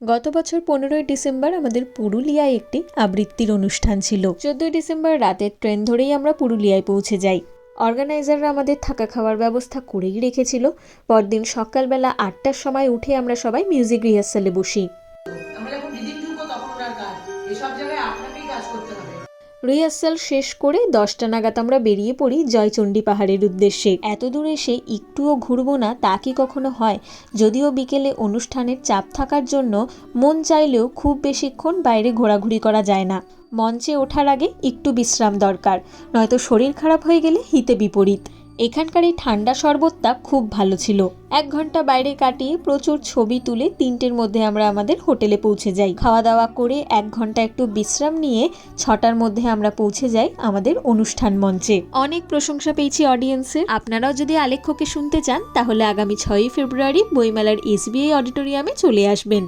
গত বছর 15ই ডিসেম্বর আমাদের পুরুলিয়ায় একটি আবৃত্তির অনুষ্ঠান ছিল। 14ই ডিসেম্বর রাতের ট্রেন ধরেই আমরা পুরুলিয়ায় পৌঁছে যাই। অর্গানাইজাররা আমাদের থাকা খাওয়ার ব্যবস্থা করেই রেখেছিল। পরদিন সকালবেলা 8টার সময় উঠে আমরা সবাই মিউজিক রিহার্সালে বসি। রিহার্সাল শেষ করে 10টা নাগাদ আমরা বেরিয়ে পড়ি জয়চণ্ডী পাহাড়ের উদ্দেশ্যে। এত দূর এসে একটুও ঘুরবো না তা কি কখনো হয়? যদিও বিকেলে অনুষ্ঠানের চাপ থাকার জন্য মন চাইলেও খুব বেশিক্ষণ বাইরে ঘোরাঘুরি করা যায় না। মঞ্চে ওঠার আগে একটু বিশ্রাম দরকার, নয়তো শরীর খারাপ হয়ে গেলে হিতে বিপরীত। এখানকার এই ঠান্ডা শরবতটা খুব ভালো ছিল। 1 ঘন্টা বাইরে কাটিয়ে প্রচুর ছবি তুলে 3টের মধ্যে আমরা আমাদের হোটেলে পৌঁছে যাই। খাওয়া দাওয়া করে 1 ঘন্টা একটু বিশ্রাম নিয়ে 6টার মধ্যে আমরা পৌঁছে যাই আমাদের অনুষ্ঠান মঞ্চে। অনেক প্রশংসা পেয়েছি অডিয়েন্সের। আপনারাও যদি আলেখ্যকে শুনতে চান তাহলে আগামী 6ই ফেব্রুয়ারি বইমেলার SBI অডিটোরিয়ামে চলে আসবেন।